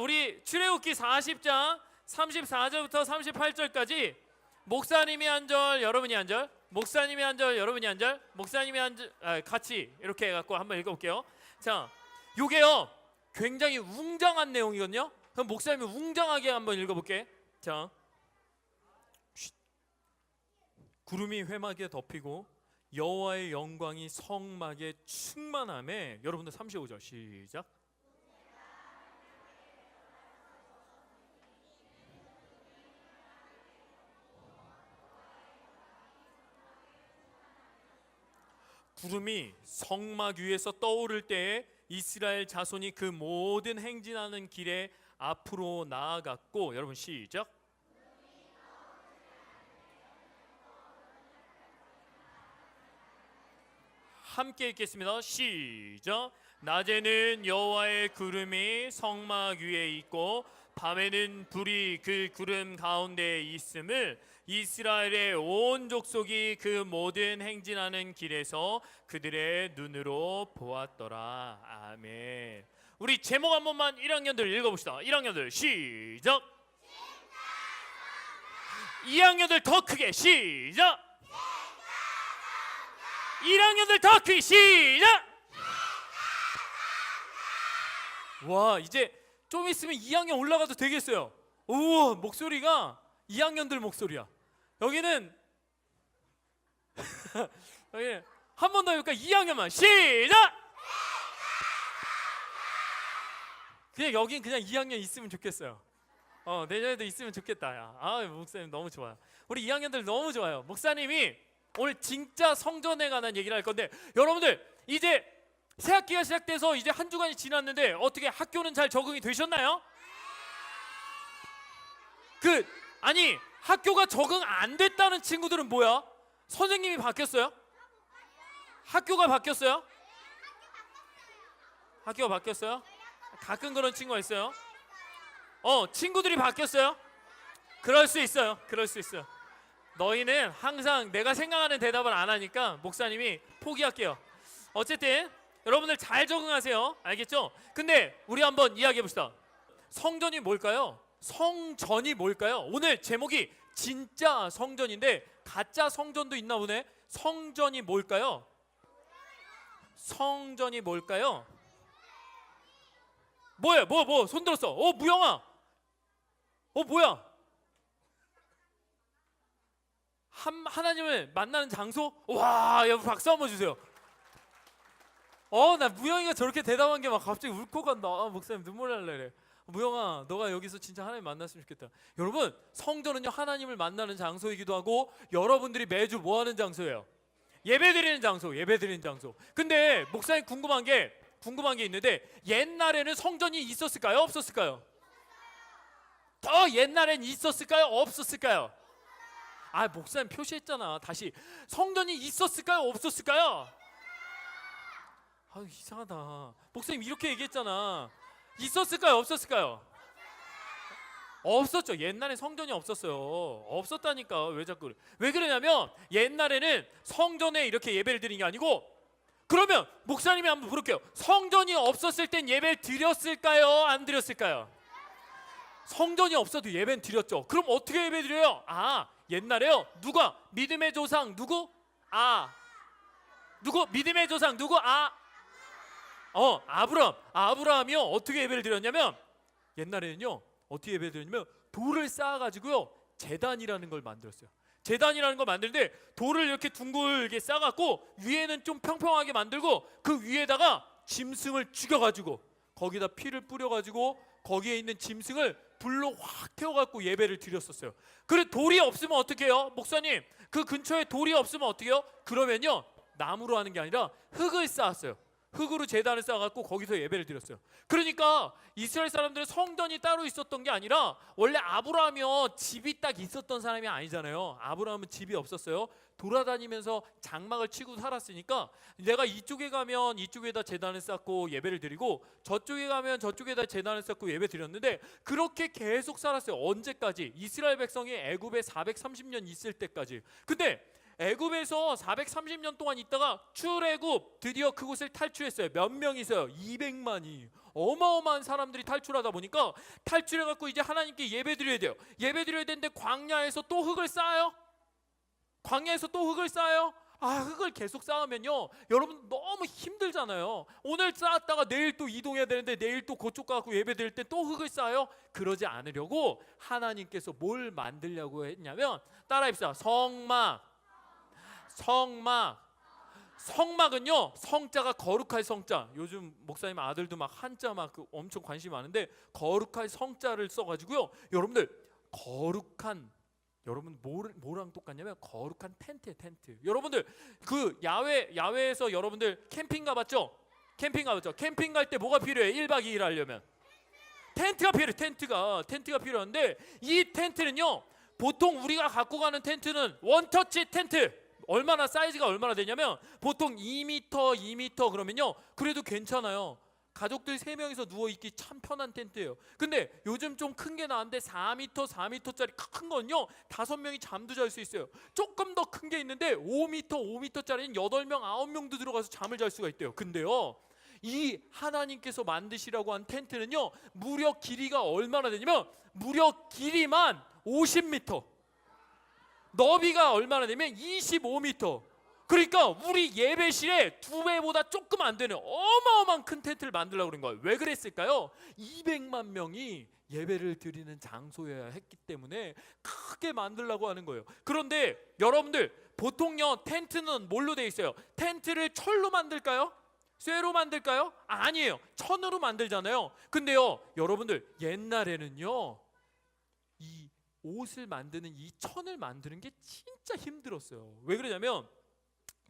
우리 출애굽기 40장 34절부터 38절까지 목사님이 한 절, 여러분이 한 절, 목사님이 한 절, 여러분이 한 절, 목사님이 한 절, 같이 이렇게 해갖고 한번 읽어볼게요. 자, 요게요 굉장히 웅장한 내용이거든요. 그럼 목사님이 웅장하게 한번 읽어볼게. 자, 구름이 회막에 덮이고 여호와의 영광이 성막에 충만함에, 여러분들 35절 시작. 구름이 성막 위에서 떠오를 때에 이스라엘 자손이 그 모든 행진하는 길에 앞으로 나아갔고, 여러분 시작. 함께 읽겠습니다. 시작. 낮에는 여호와의 구름이 성막 위에 있고 밤에는 불이 그 구름 가운데에 있음을 이스라엘의 온 족속이 그 모든 행진하는 길에서 그들의 눈으로 보았더라. 아멘. 우리 제목 한 번만 1학년들 읽어봅시다. 1학년들 시작. 2학년들 더 크게 시작. 1학년들 더 크게 시작. 와, 이제 좀 있으면 2학년 올라가도 되겠어요. 우와, 목소리가 2학년들 목소리야. 여기는 여기 한 번 더 해볼까? 2학년만 시작. 그냥 여긴 그냥 2학년 있으면 좋겠어요. 내년에도 있으면 좋겠다. 야. 목사님 너무 좋아요. 우리 2학년들 너무 좋아요. 목사님이 오늘 진짜 성전에 관한 얘기를 할 건데, 여러분들 이제 새학기가 시작돼서 이제 한 주간이 지났는데 어떻게 학교는 잘 적응이 되셨나요? 아니 학교가 적응 안 됐다는 친구들은 뭐야? 선생님이 바뀌었어요? 학교가 바뀌었어요? 학교가 바뀌었어요? 가끔 그런 친구가 있어요. 친구들이 바뀌었어요? 그럴 수 있어요. 그럴 수 있어요. 너희는 항상 내가 생각하는 대답을 안 하니까 목사님이 포기할게요. 어쨌든 여러분들 잘 적응하세요. 알겠죠? 근데 우리 한번 이야기해 봅시다. 성전이 뭘까요? 성전이 뭘까요? 오늘 제목이 진짜 성전인데 가짜 성전도 있나 보네. 성전이 뭘까요? 성전이 뭘까요? 뭐야? 뭐 손 들었어. 무영아. 뭐야? 하나님을 만나는 장소? 와, 여러분 박수 한번 주세요. 나 무영이가 저렇게 대답한 게 막 갑자기 울컥한다. 목사님 눈물 날래 그래. 무영아, 너가 여기서 진짜 하나님 만났으면 좋겠다. 여러분, 성전은요 하나님을 만나는 장소이기도 하고 여러분들이 매주 뭐 하는 장소예요? 예배드리는 장소, 예배드리는 장소. 근데 목사님 궁금한 게 있는데, 옛날에는 성전이 있었을까요? 없었을까요? 더 옛날엔 있었을까요? 없었을까요? 목사님 표시했잖아. 다시, 성전이 있었을까요? 없었을까요? 이상하다. 목사님 이렇게 얘기했잖아. 있었을까요? 없었을까요? 없었죠. 옛날에 성전이 없었어요. 없었다니까. 왜 그러냐면 옛날에는 성전에 이렇게 예배를 드리는 게 아니고, 그러면 목사님이 한번 부를게요. 성전이 없었을 땐 예배를 드렸을까요? 안 드렸을까요? 성전이 없어도 예배는 드렸죠. 그럼 어떻게 예배 드려요? 옛날에요. 누가? 믿음의 조상 누구? 누구? 믿음의 조상 누구? 아브라함이요. 어떻게 예배를 드렸냐면, 옛날에는요 어떻게 예배를 드렸냐면 돌을 쌓아가지고요 제단이라는 걸 만들었어요. 제단이라는 걸 만드는데 돌을 이렇게 둥글게 쌓아갖고 위에는 좀 평평하게 만들고 그 위에다가 짐승을 죽여가지고 거기다 피를 뿌려가지고 거기에 있는 짐승을 불로 확 태워갖고 예배를 드렸었어요. 그래, 돌이 없으면 어떻게 해요? 목사님, 그 근처에 돌이 없으면 어떻게 해요? 그러면요 나무로 하는 게 아니라 흙을 쌓았어요. 흙으로 제단을 쌓아갖고 거기서 예배를 드렸어요. 그러니까 이스라엘 사람들은 성전이 따로 있었던 게 아니라, 원래 아브라함이요 집이 딱 있었던 사람이 아니잖아요. 아브라함은 집이 없었어요. 돌아다니면서 장막을 치고 살았으니까 내가 이쪽에 가면 이쪽에다 제단을 쌓고 예배를 드리고 저쪽에 가면 저쪽에다 제단을 쌓고 예배 드렸는데, 그렇게 계속 살았어요. 언제까지? 이스라엘 백성이 애굽에 430년 있을 때까지. 근데 애굽에서 430년 동안 있다가 출애굽 드디어 그곳을 탈출했어요. 몇 명이서요? 200만이. 어마어마한 사람들이 탈출하다 보니까 탈출해갖고 이제 하나님께 예배드려야 돼요. 예배드려야 되는데 광야에서 또 흙을 쌓아요. 광야에서 또 흙을 쌓아요. 흙을 계속 쌓으면요, 여러분 너무 힘들잖아요. 오늘 쌓았다가 내일 또 이동해야 되는데 내일 또 그쪽 가고 예배 드릴 때 또 흙을 쌓아요. 그러지 않으려고 하나님께서 뭘 만들려고 했냐면, 따라합시다. 성막은요, 성자가 거룩할 성자. 요즘 목사님 아들도 막 한자 막 엄청 관심이 많은데, 거룩할 성자를 써가지고요, 여러분들 거룩한, 여러분 뭐랑 똑같냐면 거룩한 텐트예요. 텐트. 여러분들 그 야외에서 여러분들 캠핑 가봤죠? 캠핑 갈 때 뭐가 필요해? 1박 2일 하려면 텐트가 필요해. 텐트가 필요한데, 이 텐트는요, 보통 우리가 갖고 가는 텐트는 원터치 텐트. 얼마나 사이즈가 얼마나 되냐면 보통 2m 그러면요, 그래도 괜찮아요. 가족들 3명이서 누워있기 참 편한 텐트예요. 근데 요즘 좀 큰 게 나왔는데 4m짜리 큰 건요, 5명이 잠도 잘 수 있어요. 조금 더 큰 게 있는데 5m짜리는 8명 9명도 들어가서 잠을 잘 수가 있대요. 근데요, 이 하나님께서 만드시라고 한 텐트는요, 무려 길이가 얼마나 되냐면 무려 길이만 50m, 너비가 얼마나 되면 25m. 그러니까 우리 예배실에 2배보다 조금 안 되는 어마어마한 큰 텐트를 만들려고 그런 거예요. 왜 그랬을까요? 200만 명이 예배를 드리는 장소여야 했기 때문에 크게 만들려고 하는 거예요. 그런데 여러분들, 보통요 텐트는 뭘로 돼 있어요? 텐트를 철로 만들까요? 쇠로 만들까요? 아니에요. 천으로 만들잖아요. 근데요, 여러분들 옛날에는요, 이 옷을 만드는 이 천을 만드는 게 진짜 힘들었어요. 왜 그러냐면,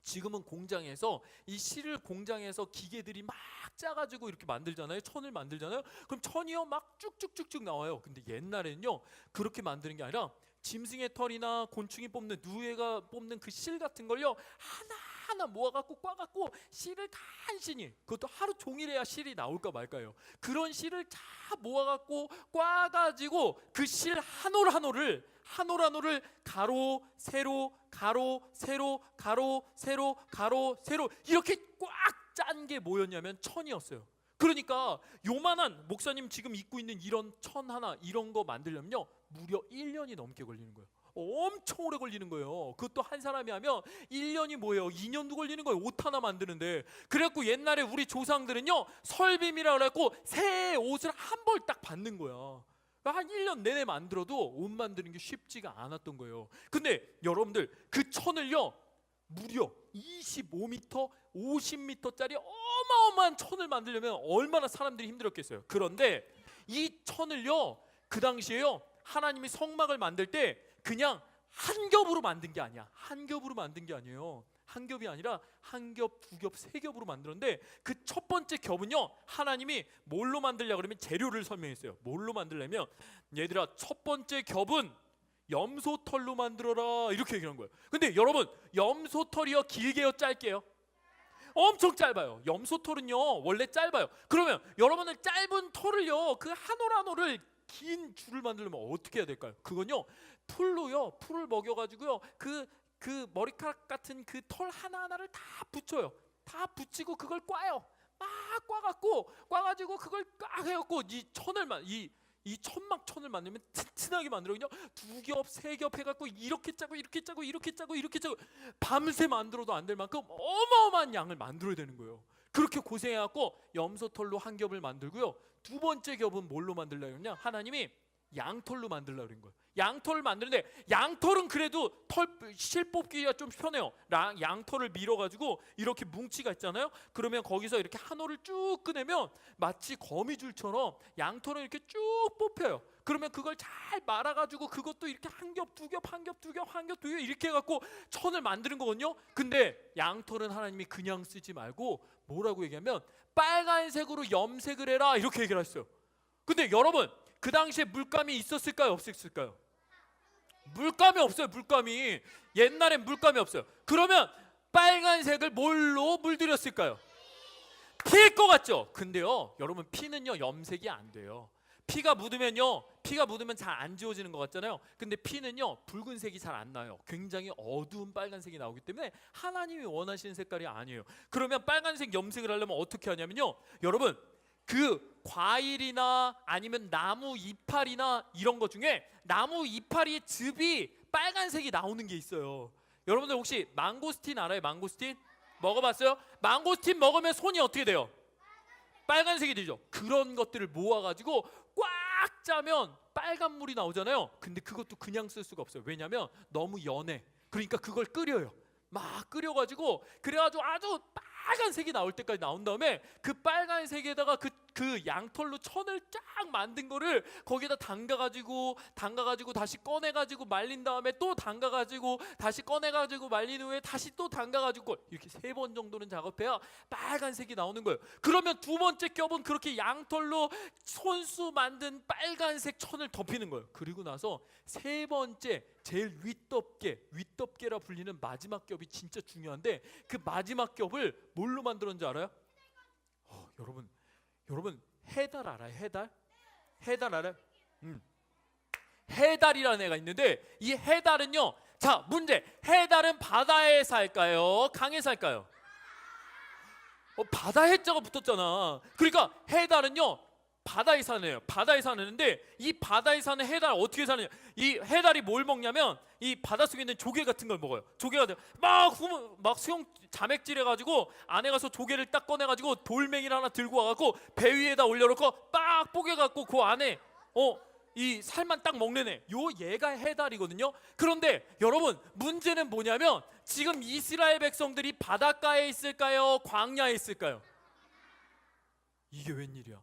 지금은 공장에서 이 실을 공장에서 기계들이 막 짜가지고 이렇게 만들잖아요. 천을 만들잖아요. 그럼 천이요 막 쭉쭉쭉쭉 나와요. 근데 옛날에는요, 그렇게 만드는 게 아니라 짐승의 털이나 곤충이 뽑는, 누에가 뽑는 그 실 같은 걸요, 하나하나 모아갖고 꽈갖고 실을 간신히, 그것도 하루 종일 해야 실이 나올까 말까요. 그런 실을 다 모아갖고 꽈가지고 그 실 한 올 한 올을 가로 세로 가로 세로 가로 세로 가로 세로 이렇게 꽉 짠 게 뭐였냐면 천이었어요. 그러니까 요만한, 목사님 지금 입고 있는 이런 천 하나, 이런 거 만들려면요 무려 1년이 넘게 걸리는 거예요. 엄청 오래 걸리는 거예요. 그것도 한 사람이 하면 1년이 뭐예요? 2년도 걸리는 거예요. 옷 하나 만드는데. 그래갖고 옛날에 우리 조상들은요, 설빔이라 그래갖고 새 옷을 한 벌 딱 받는 거야. 한 1년 내내 만들어도 옷 만드는 게 쉽지가 않았던 거예요. 근데 여러분들, 그 천을요 무려 25m, 50m짜리 어마어마한 천을 만들려면 얼마나 사람들이 힘들었겠어요. 그런데 이 천을요, 그 당시에요, 하나님이 성막을 만들 때 그냥 한 겹으로 만든 게 아니야. 한 겹으로 만든 게 아니에요. 한 겹이 아니라 한 겹, 두 겹, 세 겹으로 만들었는데, 그 첫 번째 겹은요, 하나님이 뭘로 만들려고 그러면 재료를 설명했어요. 뭘로 만들려면, 얘들아 첫 번째 겹은 염소털로 만들어라, 이렇게 얘기한 거예요. 근데 여러분, 염소털이요 길게요 짧게요? 엄청 짧아요. 염소털은요 원래 짧아요. 그러면 여러분은 짧은 털을요, 그 한 올 한 올을 긴 줄을 만들려면 어떻게 해야 될까요? 그건요, 풀을 먹여가지고요, 그 머리카락 같은 그 털 하나하나를 다 붙여요. 다 붙이고 그걸 꽈요. 막 꽈가지고 그걸 꽉 해갖고 이 천막천을 만들면 튼튼하게 만들어. 그냥 2겹, 3겹 해갖고 이렇게 짜고 밤새 만들어도 안 될 만큼 어마어마한 양을 만들어야 되는 거예요. 그렇게 고생해갖고 염소털로 한 겹을 만들고요, 두 번째 겹은 뭘로 만들려고 했냐? 하나님이 양털로 만들려고 그런 거예요. 양털을 만드는데, 양털은 그래도 실 뽑기가 좀 편해요. 양털을 밀어가지고 이렇게 뭉치가 있잖아요. 그러면 거기서 이렇게 한 올을 쭉 꺼내면 마치 거미줄처럼 양털을 이렇게 쭉 뽑혀요. 그러면 그걸 잘 말아가지고 그것도 이렇게 한 겹, 두 겹, 한 겹, 두 겹, 한 겹, 두 겹 이렇게 해갖고 천을 만드는 거거든요. 근데 양털은 하나님이 그냥 쓰지 말고 뭐라고 얘기하면 빨간색으로 염색을 해라, 이렇게 얘기를 했어요. 근데 여러분, 그 당시에 물감이 있었을까요, 없었을까요? 물감이 없어요. 물감이, 옛날엔 물감이 없어요. 그러면 빨간색을 뭘로 물들였을까요? 피일 것 같죠? 근데요 여러분, 피는요 염색이 안 돼요. 피가 묻으면 잘 안 지워지는 것 같잖아요. 근데 피는요 붉은색이 잘 안 나요. 굉장히 어두운 빨간색이 나오기 때문에 하나님이 원하시는 색깔이 아니에요. 그러면 빨간색 염색을 하려면 어떻게 하냐면요, 여러분 그 과일이나 아니면 나무 이파리나 이런 것 중에 나무 이파리의 즙이 빨간색이 나오는 게 있어요. 여러분들 혹시 망고스틴 알아요? 망고스틴 먹어봤어요? 망고스틴 먹으면 손이 어떻게 돼요? 빨간색이 되죠. 그런 것들을 모아가지고 꽉 짜면 빨간 물이 나오잖아요. 근데 그것도 그냥 쓸 수가 없어요. 왜냐면 너무 연해. 그러니까 그걸 끓여요. 막 끓여가지고 그래가지고 아주 빨간색이 나올 때까지 나온 다음에 그 빨간색에다가 그 양털로 천을 쫙 만든 거를 거기에다 담가가지고 다시 꺼내가지고 말린 다음에 또 담가가지고 다시 꺼내가지고 말린 후에 다시 또 담가가지고 이렇게 3번 정도는 작업해야 빨간색이 나오는 거예요. 그러면 두 번째 겹은 그렇게 양털로 손수 만든 빨간색 천을 덮이는 거예요. 그리고 나서 세 번째 제일 윗덮개라 불리는 마지막 겹이 진짜 중요한데, 그 마지막 겹을 뭘로 만들었는지 알아요? 여러분 해달 알아요? 해달 알아요? 해달이라는 애가 있는데 이 해달은요, 자 문제, 해달은 바다에 살까요? 강에 살까요? 바다 해자가 붙었잖아. 그러니까 해달은요 바다에 사네요. 바다에 사는데 이 바다에 사는 해달 어떻게 사느냐? 이 해달이 뭘 먹냐면 이 바닷속에 있는 조개 같은 걸 먹어요. 조개가 막 수영 자맥질해 가지고 안에 가서 조개를 딱 꺼내 가지고 돌멩이를 하나 들고 와 갖고 배 위에다 올려놓고 빡 뽀개 갖고 그 안에 이 살만 딱 먹는 애, 얘가 해달이거든요. 그런데 여러분 문제는 뭐냐면 지금 이스라엘 백성들이 바닷가에 있을까요? 광야에 있을까요? 이게 웬일이야?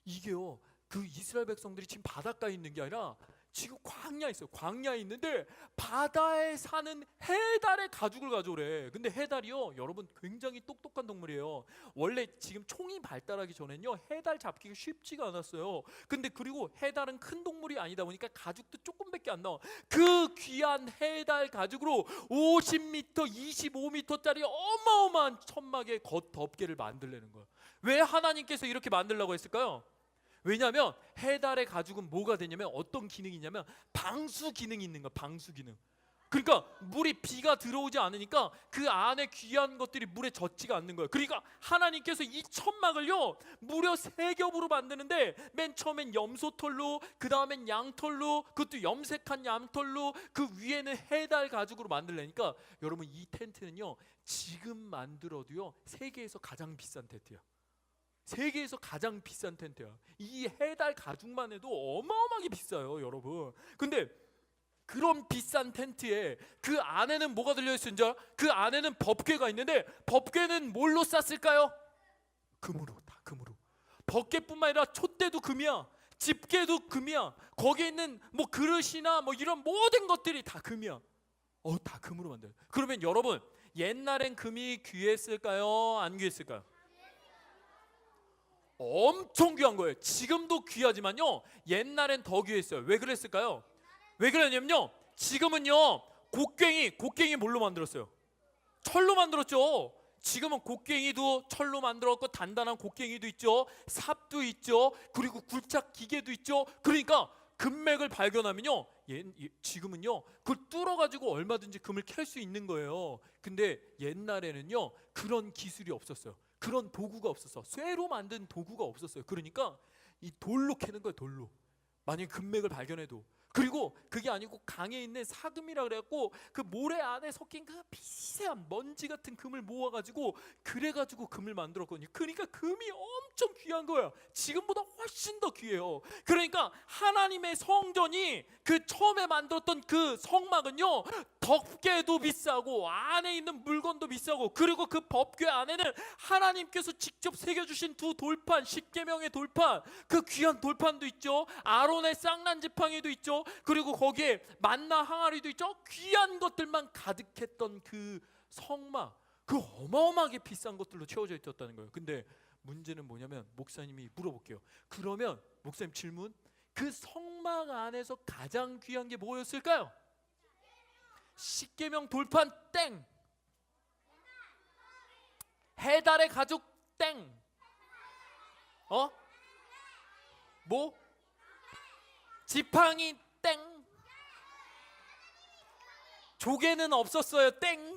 이게요, 그 이스라엘 백성들이 지금 바닷가에 있는 게 아니라 지금 광야에 있어요. 광야에 있는데 바다에 사는 해달의 가죽을 가져오래. 근데 해달이요 여러분 굉장히 똑똑한 동물이에요. 원래 지금 총이 발달하기 전엔요 해달 잡기가 쉽지가 않았어요. 근데 그리고 해달은 큰 동물이 아니다 보니까 가죽도 조금밖에 안 나와. 그 귀한 해달 가죽으로 50m 25m짜리 어마어마한 천막의 겉덮개를 만들려는 거예요. 왜 하나님께서 이렇게 만들라고 했을까요? 왜냐하면 해달의 가죽은 뭐가 되냐면 어떤 기능이 있냐면 방수 기능이 있는 거야. 방수 기능. 그러니까 비가 들어오지 않으니까 그 안에 귀한 것들이 물에 젖지가 않는 거예요. 그러니까 하나님께서 이 천막을요 무려 3겹으로 만드는데 맨 처음엔 염소털로, 그 다음엔 양털로, 그것도 염색한 양털로, 그 위에는 해달 가죽으로 만들려니까 여러분 이 텐트는요 지금 만들어도요 세계에서 가장 비싼 텐트야. 세계에서 가장 비싼 텐트야. 이 해달 가죽만 해도 어마어마하게 비싸요, 여러분. 근데 그런 비싼 텐트에 그 안에는 뭐가 들려있는 줄 알아? 그 안에는 법궤가 있는데 법궤는 뭘로 쌌을까요? 금으로, 다 금으로. 법궤뿐만 아니라 촛대도 금이야. 집게도 금이야. 거기에 있는 뭐 그릇이나 뭐 이런 모든 것들이 다 금이야. 다 금으로 만들어요. 그러면 여러분 옛날엔 금이 귀했을까요? 안 귀했을까요? 엄청 귀한 거예요. 지금도 귀하지만요 옛날엔 더 귀했어요. 왜 그랬을까요? 왜 그러냐면요 지금은요 곡괭이 뭘로 만들었어요? 철로 만들었죠. 지금은 곡괭이도 철로 만들었고 단단한 곡괭이도 있죠. 삽도 있죠. 그리고 굴착 기계도 있죠. 그러니까 금맥을 발견하면요 지금은요 그걸 뚫어가지고 얼마든지 금을 캘 수 있는 거예요. 근데 옛날에는요 그런 기술이 없었어요. 그런 도구가 없었어. 쇠로 만든 도구가 없었어요. 그러니까 이 돌로 캐는 거예요. 돌로. 만약에 금맥을 발견해도. 그리고 그게 아니고 강에 있는 사금이라 그래갖고 그 모래 안에 섞인 그 미세한 먼지 같은 금을 모아가지고 그래가지고 금을 만들었거든요. 그러니까 금이 엄청 귀한 거예요. 지금보다 훨씬 더 귀해요. 그러니까 하나님의 성전이 그 처음에 만들었던 그 성막은요 덮개도 비싸고 안에 있는 물건도 비싸고, 그리고 그 법궤 안에는 하나님께서 직접 새겨주신 2돌판, 십계명의 돌판, 그 귀한 돌판도 있죠. 아론의 쌍난 지팡이도 있죠. 그리고 거기에 만나 항아리도 있죠. 귀한 것들만 가득했던 그 성막, 그 어마어마하게 비싼 것들로 채워져 있었다는 거예요. 근데 문제는 뭐냐면, 목사님이 물어볼게요. 그러면 목사님 질문, 그 성막 안에서 가장 귀한 게 뭐였을까요? 십계명 돌판 땡, 해달의 가죽 땡, 뭐? 지팡이 땡. 조개는 없었어요. 땡.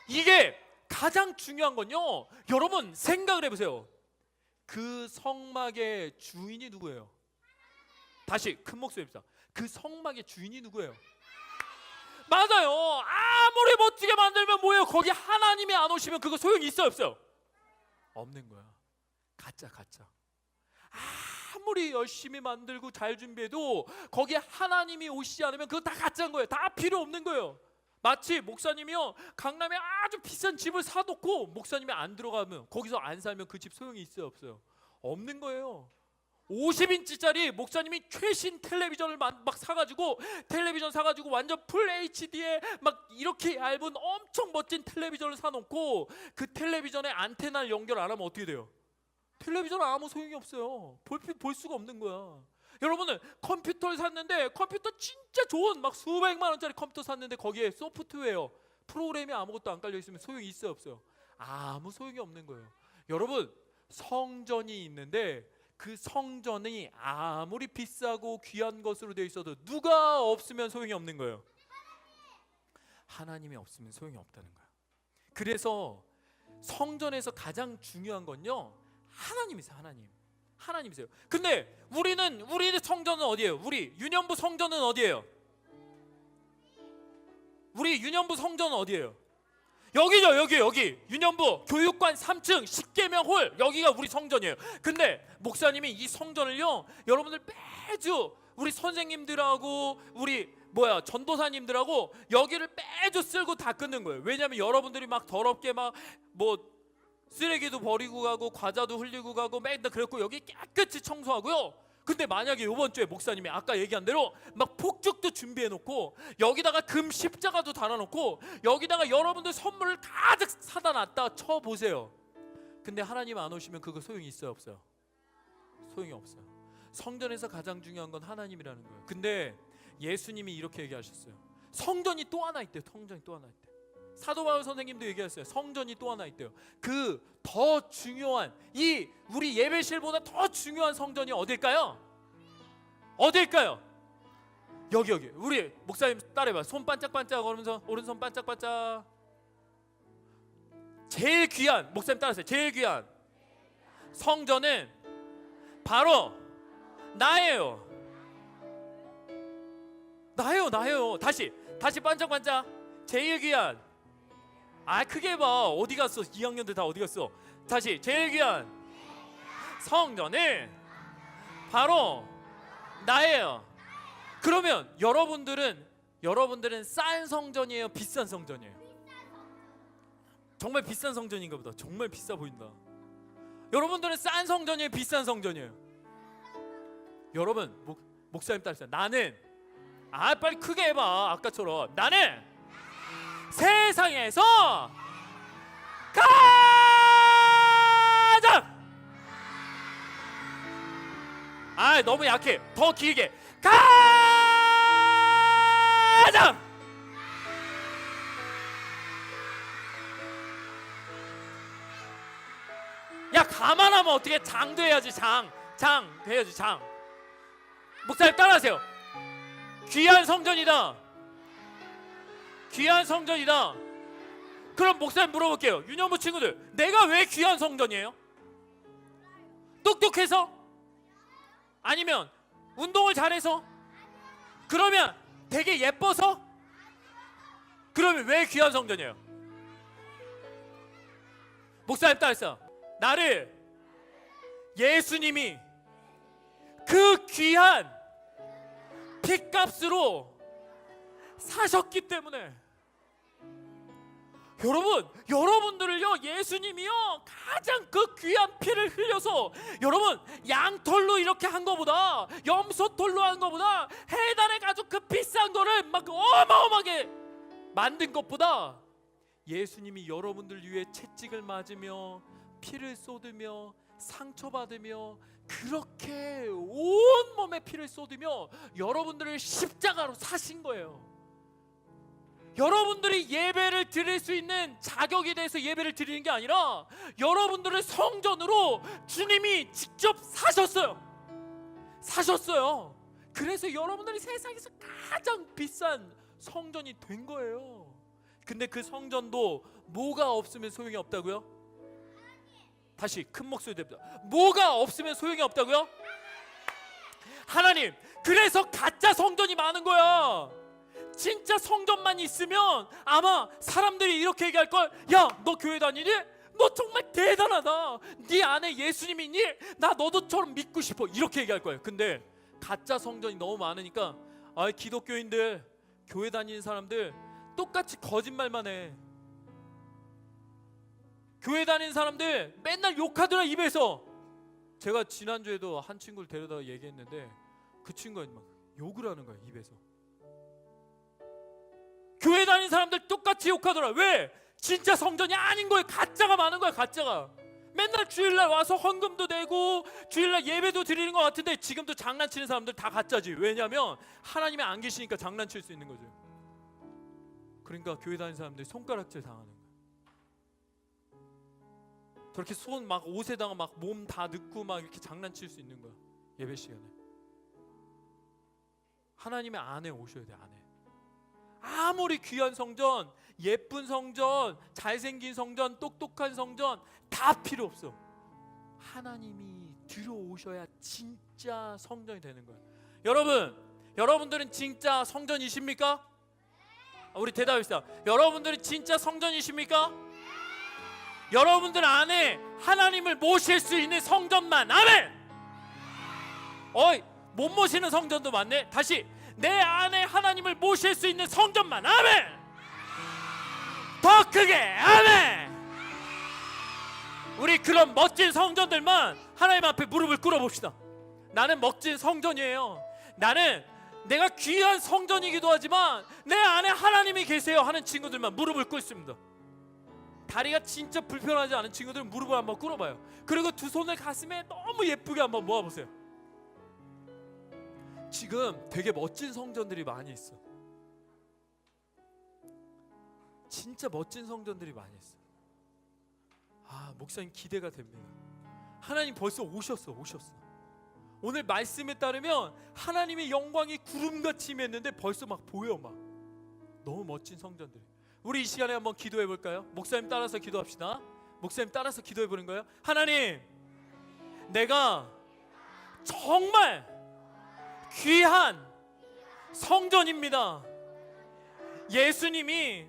이게 가장 중요한 건요, 여러분 생각을 해보세요. 그 성막의 주인이 누구예요? 다시 큰 목소리입니다. 그 성막의 주인이 누구예요? 맞아요. 아무리 멋지게 만들면 뭐예요? 거기 하나님이 안 오시면 그거 소용이 있어요, 없어요? 없는 거야. 가짜. 아무리 열심히 만들고 잘 준비해도 거기에 하나님이 오시지 않으면 그거 다 가짜인 거예요. 다 필요 없는 거예요. 마치 목사님이요, 강남에 아주 비싼 집을 사놓고 목사님이 안 들어가면, 거기서 안 살면 그 집 소용이 있어요, 없어요? 없는 거예요. 50인치짜리 목사님이 최신 텔레비전을 막 사가지고, 텔레비전 사가지고 완전 풀 HD에 막 이렇게 얇은 엄청 멋진 텔레비전을 사놓고 그 텔레비전에 안테나를 연결 안 하면 어떻게 돼요? 텔레비전은 아무 소용이 없어요. 볼 수가 없는 거야. 여러분은 컴퓨터를 샀는데, 컴퓨터 진짜 좋은 막 수백만 원짜리 컴퓨터 샀는데 거기에 소프트웨어 프로그램이 아무것도 안 깔려 있으면 소용이 있어요, 없어요? 아무 소용이 없는 거예요. 여러분, 성전이 있는데 그 성전이 아무리 비싸고 귀한 것으로 되어 있어도 누가 없으면 소용이 없는 거예요. 하나님이 없으면 소용이 없다는 거예요. 그래서 성전에서 가장 중요한 건요, 하나님이세요. 하나님이세요. 근데 우리 성전은 어디예요? 우리 유년부 성전은 어디예요? 우리 유년부 성전은 어디예요? 여기죠. 여기 유년부 교육관 3층 십계명 홀, 여기가 우리 성전이에요. 근데 목사님이 이 성전을요, 여러분들 매주 우리 선생님들하고 우리 전도사님들하고 여기를 매주 쓸고 닦는 거예요. 왜냐하면 여러분들이 막 더럽게 막 쓰레기도 버리고 가고 과자도 흘리고 가고 맨날 그랬고, 여기 깨끗이 청소하고요. 근데 만약에 이번 주에 목사님이 아까 얘기한 대로 막 폭죽도 준비해 놓고, 여기다가 금 십자가도 달아놓고, 여기다가 여러분들 선물을 가득 사다 놨다 쳐보세요. 근데 하나님 안 오시면 그거 소용이 있어요, 없어요? 소용이 없어요. 성전에서 가장 중요한 건 하나님이라는 거예요. 근데 예수님이 이렇게 얘기하셨어요. 성전이 또 하나 있대요. 성전이 또 하나 있대요. 사도 바울 선생님도 얘기했어요. 성전이 또 하나 있대요. 그 더 중요한, 이 우리 예배실보다 더 중요한 성전이 어딜까요? 어딜까요? 여기. 우리 목사님 따라해봐. 손 반짝반짝 걸으면서 오른손 반짝반짝. 제일 귀한, 목사님 따라하세요. 제일 귀한 성전은 바로 나예요. 다시 반짝반짝. 제일 귀한, 크게 해봐. 어디 갔어? 2학년들 다 어디 갔어? 다시. 제일 귀한 성전은 바로 나예요. 그러면 여러분들은 싼 성전이에요? 비싼 성전이에요? 정말 비싼 성전인가 보다. 정말 비싸 보인다. 여러분들은 싼 성전이에요? 비싼 성전이에요? 여러분, 목사님 따르세요. 나는, 빨리 크게 해봐. 아까처럼. 나는 세상에서 가장, 너무 약해. 더 길게. 가장 가만하면 어떻게? 장도 해야지. 장 해야지. 장. 목사님 따라하세요. 귀한 성전이다. 그럼 목사님 물어볼게요. 유년부 친구들, 내가 왜 귀한 성전이에요? 똑똑해서? 아니면 운동을 잘해서? 그러면 되게 예뻐서? 그러면 왜 귀한 성전이에요? 목사님 따라했어. 나를 예수님이 그 귀한 핏값으로 사셨기 때문에. 여러분들을요, 예수님이요 가장 그 귀한 피를 흘려서, 여러분 양털로 이렇게 한 거보다, 염소털로 한 거보다, 해달에 가지고 그 비싼 거를 막 어마어마하게 만든 것보다, 예수님이 여러분들 위해 채찍을 맞으며 피를 쏟으며 상처받으며 그렇게 온몸에 피를 쏟으며 여러분들을 십자가로 사신 거예요. 여러분들이 예배를 드릴 수 있는 자격이 돼서 예배를 드리는 게 아니라, 여러분들의 성전으로 주님이 직접 사셨어요. 사셨어요. 그래서 여러분들이 세상에서 가장 비싼 성전이 된 거예요. 근데 그 성전도 뭐가 없으면 소용이 없다고요? 다시 큰 목소리 됩니다. 뭐가 없으면 소용이 없다고요? 하나님. 그래서 가짜 성전이 많은 거야. 진짜 성전만 있으면 아마 사람들이 이렇게 얘기할 걸. 야, 너 교회 다니니? 너 정말 대단하다. 네 안에 예수님 있니? 나 너도처럼 믿고 싶어. 이렇게 얘기할 거예요. 근데 가짜 성전이 너무 많으니까 기독교인들, 교회 다니는 사람들 똑같이 거짓말만 해. 교회 다니는 사람들 맨날 욕하더라 입에서. 제가 지난주에도 한 친구를 데려다가 얘기했는데 그 친구가 막 욕을 하는 거야 입에서. 교회 다니는 사람들 똑같이 욕하더라. 왜? 진짜 성전이 아닌 거예요. 가짜가 많은 거야. 가짜가. 맨날 주일날 와서 헌금도 내고 주일날 예배도 드리는 것 같은데 지금도 장난치는 사람들 다 가짜지. 왜냐하면 하나님이 안 계시니까 장난칠 수 있는 거죠. 그러니까 교회 다니는 사람들이 손가락질 당하는 거야. 저렇게 손 막 옷에다가 막 몸 다 넣고 막 이렇게 장난칠 수 있는 거야. 예배 시간에. 하나님의 안에 오셔야 돼. 안에. 아무리 귀한 성전, 예쁜 성전, 잘생긴 성전, 똑똑한 성전 다 필요 없어. 하나님이 들어오셔야 진짜 성전이 되는 거예요. 여러분들은 진짜 성전이십니까? 우리 대답합시다. 여러분들은 진짜 성전이십니까? 여러분들 안에 하나님을 모실 수 있는 성전만. 아멘. 못 모시는 성전도 많네. 다시. 내 안에 하나님을 모실 수 있는 성전만. 아멘. 더 크게. 아멘. 우리 그런 멋진 성전들만 하나님 앞에 무릎을 꿇어봅시다. 나는 멋진 성전이에요. 나는 내가 귀한 성전이기도 하지만 내 안에 하나님이 계세요 하는 친구들만 무릎을 꿇습니다. 다리가 진짜 불편하지 않은 친구들은 무릎을 한번 꿇어봐요. 그리고 두 손을 가슴에 너무 예쁘게 한번 모아보세요. 지금 되게 멋진 성전들이 많이 있어. 진짜 멋진 성전들이 많이 있어. 목사님 기대가 됩니다. 하나님 벌써 오셨어. 오늘 말씀에 따르면 하나님의 영광이 구름같이 임했는데 벌써 막 보여. 막 너무 멋진 성전들. 우리 이 시간에 한번 기도해 볼까요? 목사님 따라서 기도합시다. 목사님 따라서 기도해 보는 거예요. 하나님, 내가 정말 귀한 성전입니다. 예수님이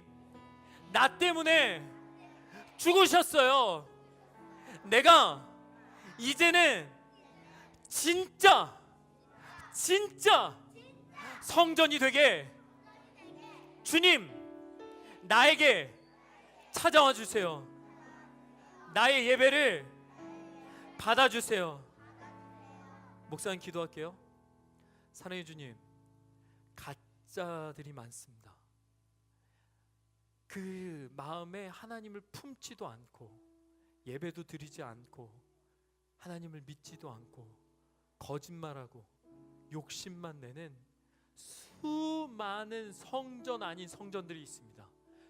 나 때문에 죽으셨어요. 내가 이제는 진짜 성전이 되게 주님 나에게 찾아와 주세요. 나의 예배를 받아주세요. 목사님 기도할게요. 사랑의 주님, 가짜들이 많습니다. 그 마음에 하나님을 품지도 않고 예배도 드리지 않고 하나님을 믿지도 않고 거짓말하고 욕심만 내는 수많은 성전 아닌 성전들이 있습니다.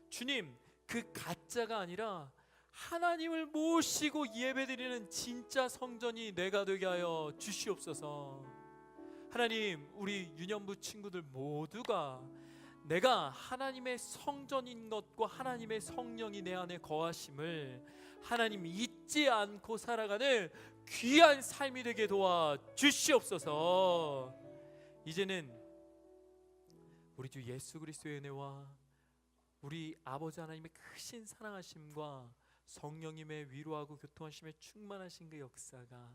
주님, 그 가짜가 아니라 하나님을 모시고 예배드리는 진짜 성전이 내가 되게 하여 주시옵소서. 하나님, 우리 유년부 친구들 모두가 내가 하나님의 성전인 것과 하나님의 성령이 내 안에 거하심을 하나님 잊지 않고 살아가는 귀한 삶이 되게 도와 주시옵소서. 이제는 우리 주 예수 그리스도의 은혜와 우리 아버지 하나님의 크신 사랑하심과 성령님의 위로하고 교통하심에 충만하신 그 역사가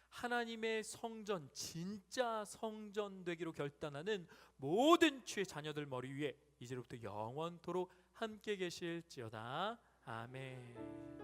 하나님의 성전, 진짜 성전 되기로 결단하는 모든 주의 자녀들 머리 위에 이제로부터 영원토록 함께 계실지어다. 아멘.